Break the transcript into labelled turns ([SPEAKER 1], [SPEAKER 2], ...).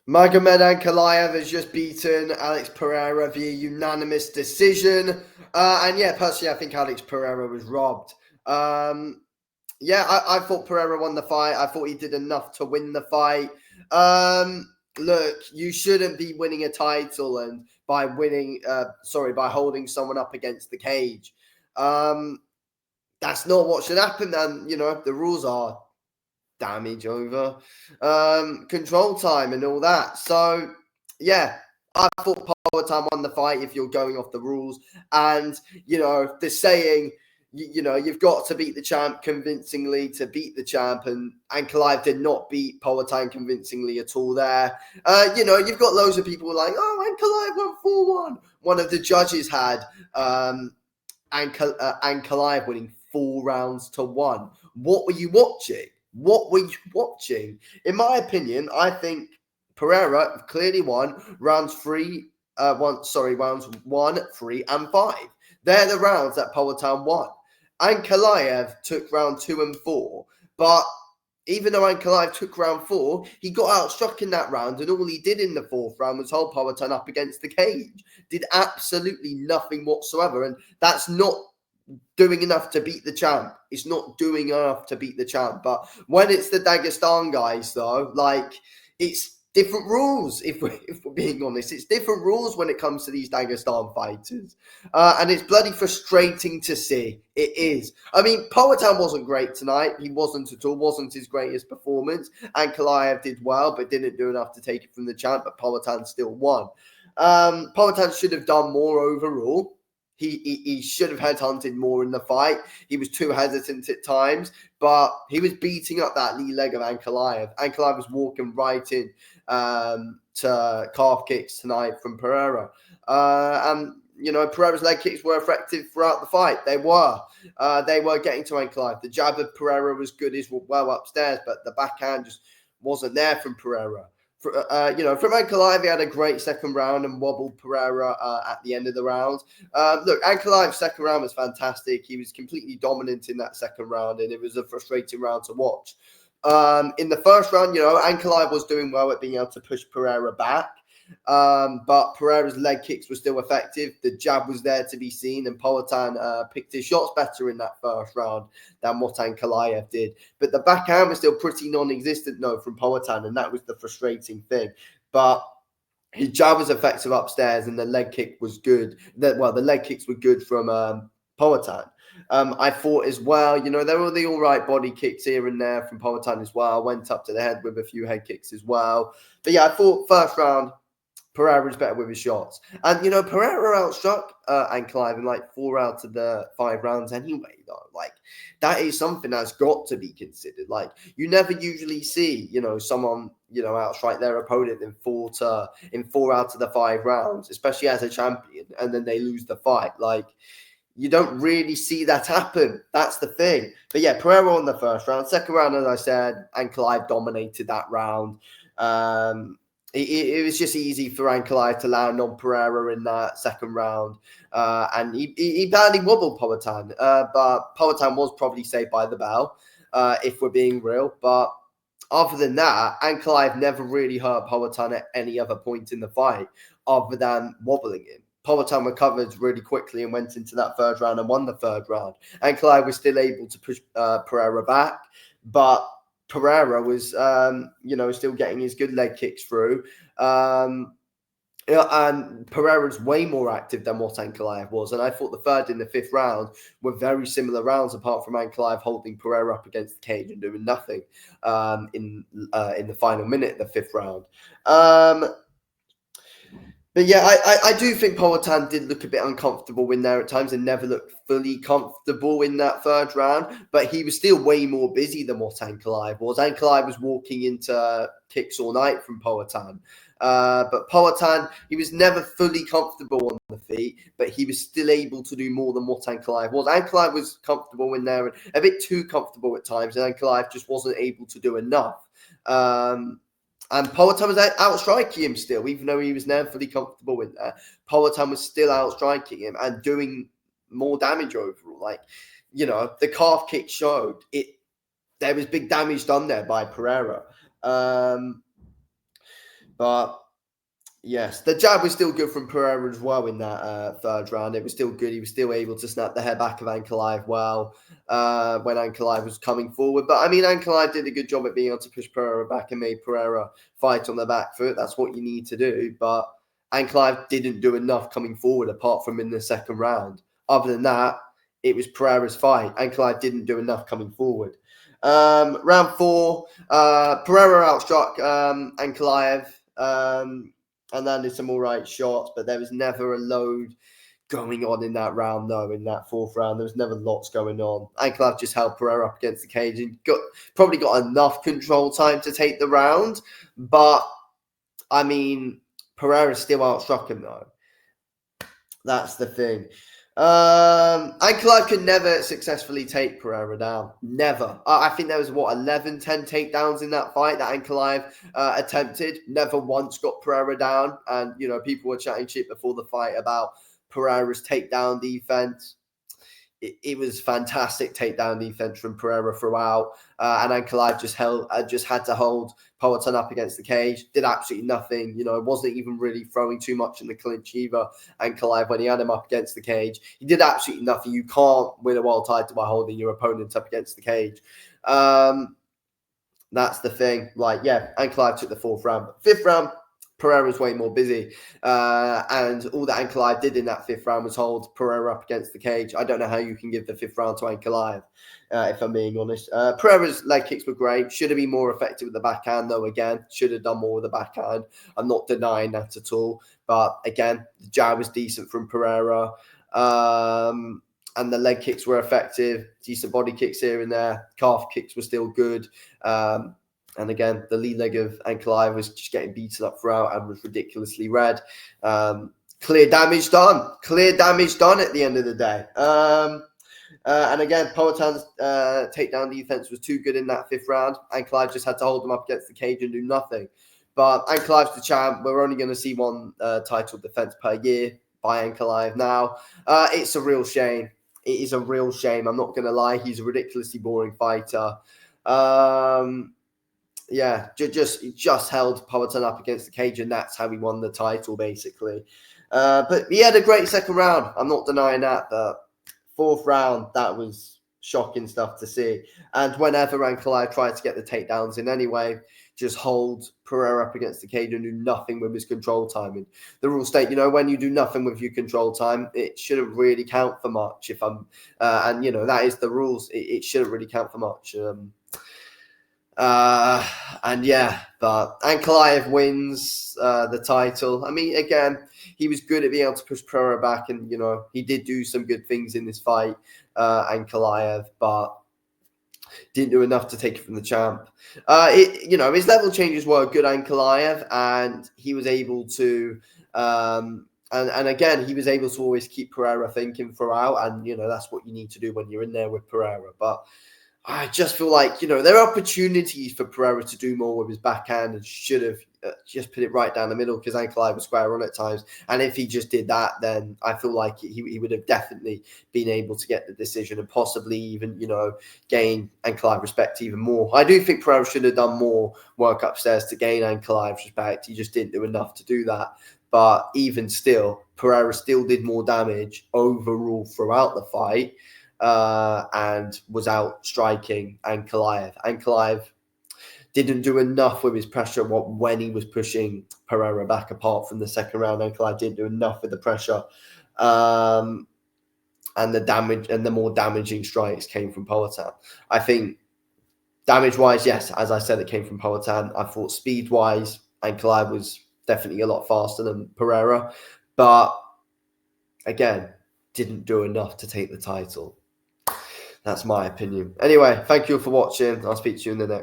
[SPEAKER 1] Magomed Ankalaev has just beaten Alex Pereira via unanimous decision. And yeah, personally, I think Alex Pereira was robbed. I thought Pereira won the fight. I thought he did enough to win the fight. Look, you shouldn't be winning a title and by holding someone up against the cage. That's not what should happen. And, the rules are damage over control time and all that. So, yeah, I thought POATAN won the fight if you're going off the rules. And, the saying, you've got to beat the champ convincingly to beat the champ. And ANKALAEV did not beat POATAN convincingly at all there. You've got loads of people like, ANKALAEV won 4-1. One of the judges had ANKALAEV winning 4 rounds to 1. What were you watching? In my opinion, I think Pereira clearly won rounds 1, 3, and 5. They're the rounds that POATAN won. ANKALAEV took round 2 and 4, but even though ANKALAEV took round 4, he got outstruck in that round, and all he did in the 4th round was hold POATAN up against the cage. Did absolutely nothing whatsoever, and that's not doing enough to beat the champ. It's not doing enough to beat the champ. But when it's the Dagestan guys, though, it's different rules. If we're being honest, it's different rules when it comes to these Dagestan fighters, and it's bloody frustrating to see. It is. I mean, POATAN wasn't great tonight. He wasn't at all. Wasn't his greatest performance. ANKALAEV did well, but didn't do enough to take it from the champ. But POATAN still won. POATAN should have done more overall. He should have headhunted more in the fight. He was too hesitant at times, but he was beating up that lead leg of ANKALAEV. ANKALAEV was walking right in to calf kicks tonight from Pereira. Pereira's leg kicks were effective throughout the fight. They were getting to ANKALAEV. The jab of Pereira was good as well upstairs, but the backhand just wasn't there from Pereira. From ANKALAEV, he had a great second round and wobbled Pereira at the end of the round. Look, ANKALAEV's second round was fantastic. He was completely dominant in that second round, and it was a frustrating round to watch. In the first round, ANKALAEV was doing well at being able to push Pereira back. But Pereira's leg kicks were still effective. The jab was there to be seen, and POATAN picked his shots better in that first round than what ANKALAEV did. But the backhand was still pretty non-existent, from POATAN, and that was the frustrating thing. But his jab was effective upstairs, and the leg kick was good. The leg kicks were good from POATAN. I thought as well, there were the all right body kicks here and there from POATAN as well. Went up to the head with a few head kicks as well. But yeah, I thought first round, Pereira was better with his shots. And, Pereira outstruck ANKALAEV in 4 out of the 5 rounds anyway, though. That is something that's got to be considered. You never usually see, someone, outstrike their opponent in 4 out of the 5 rounds, especially as a champion, and then they lose the fight. You don't really see that happen. That's the thing. But yeah, Pereira won the first round. Second round, as I said, ANKALAEV dominated that round. It was just easy for ANKALAEV to land on Pereira in that second round. And he badly wobbled POATAN. But POATAN was probably saved by the bell, if we're being real. But other than that, ANKALAEV never really hurt POATAN at any other point in the fight other than wobbling him. POATAN recovered really quickly and went into that third round and won the third round. ANKALAEV was still able to push Pereira back, but Pereira was, still getting his good leg kicks through. And Pereira's way more active than what ANKALAEV was. And I thought the third and the fifth round were very similar rounds, apart from ANKALAEV holding Pereira up against the cage and doing nothing in the final minute of the fifth round. But yeah, I do think POATAN did look a bit uncomfortable in there at times and never looked fully comfortable in that third round. But he was still way more busy than what ANKALAEV was. ANKALAEV was walking into kicks all night from POATAN. But POATAN, he was never fully comfortable on the feet, but he was still able to do more than what ANKALAEV was. ANKALAEV was comfortable in there, and a bit too comfortable at times, and ANKALAEV just wasn't able to do enough. And POATAN was outstriking him still, even though he was never fully comfortable in there. POATAN was still outstriking him and doing more damage overall. The calf kick showed it. There was big damage done there by Pereira. But yes, the jab was still good from Pereira as well in that third round. It was still good. He was still able to snap the head back of ANKALAEV well when ANKALAEV was coming forward. But I mean, ANKALAEV did a good job at being able to push Pereira back and made Pereira fight on the back foot. That's what you need to do. But ANKALAEV didn't do enough coming forward apart from in the second round. Other than that, it was Pereira's fight. ANKALAEV didn't do enough coming forward. Round 4, Pereira outstruck ANKALAEV. And landed some all right shots, but there was never a load going on in that round, though. In that fourth round, there was never lots going on. ANKALAEV just held Pereira up against the cage and probably got enough control time to take the round. But, I mean, Pereira still outstruck him, though. That's the thing. ANKALAEV could never successfully take Pereira down. Never. I think there was, 11, 10 takedowns in that fight that ANKALAEV attempted. Never once got Pereira down. And, people were chatting shit before the fight about Pereira's takedown defense. It was fantastic takedown defense from Pereira throughout. And ANKALAEV just had to hold POATAN up against the cage. Did absolutely nothing. Wasn't even really throwing too much in the clinch either. ANKALAEV, when he had him up against the cage, he did absolutely nothing. You can't win a world title by holding your opponent up against the cage. That's the thing. ANKALAEV took the fourth round. But fifth round, Pereira's way more busy. And all that ANKALAEV did in that fifth round was hold Pereira up against the cage. I don't know how you can give the fifth round to ANKALAEV, if I'm being honest. Pereira's leg kicks were great. Should have been more effective with the backhand, though, again. Should have done more with the backhand. I'm not denying that at all. But, again, the jab was decent from Pereira. And the leg kicks were effective. Decent body kicks here and there. Calf kicks were still good. And again, the lead leg of ANKALAEV was just getting beaten up throughout and was ridiculously red. Clear damage done. Clear damage done at the end of the day. And again, POATAN's takedown defense was too good in that fifth round. ANKALAEV just had to hold him up against the cage and do nothing. But ANKALAEV's the champ. We're only going to see one title defense per year by ANKALAEV now. It's a real shame. It is a real shame. I'm not going to lie. He's a ridiculously boring fighter. Just held POATAN up against the cage, and that's how he won the title, basically. But he had a great second round. I'm not denying that. But fourth round, that was shocking stuff to see. And whenever ANKALAEV tried to get the takedowns in anyway, just hold Pereira up against the cage and do nothing with his control time. And the rules state, when you do nothing with your control time, it shouldn't really count for much. That is the rules. It shouldn't really count for much. But ANKALAEV wins the title. I mean, again, he was good at being able to push Pereira back, and he did do some good things in this fight, ANKALAEV, but didn't do enough to take it from the champ. His level changes were good, ANKALAEV, and he was able to. And again, he was able to always keep Pereira thinking throughout, and that's what you need to do when you're in there with Pereira, but. I just feel like, there are opportunities for Pereira to do more with his backhand and should have just put it right down the middle because ANKALAEV was square on at times. And if he just did that, then I feel like he would have definitely been able to get the decision and possibly even, gain ANKALAEV respect even more. I do think Pereira should have done more work upstairs to gain ANKALAEV's respect. He just didn't do enough to do that. But even still, Pereira still did more damage overall throughout the fight. And was out striking ANKALAEV. ANKALAEV didn't do enough with his pressure when he was pushing Pereira back, apart from the second round. ANKALAEV didn't do enough with the pressure. And the damage and the more damaging strikes came from POATAN. I think damage-wise, yes, as I said, it came from POATAN. I thought speed-wise, ANKALAEV was definitely a lot faster than Pereira. But again, didn't do enough to take the title. That's my opinion. Anyway, thank you for watching. I'll speak to you in the next.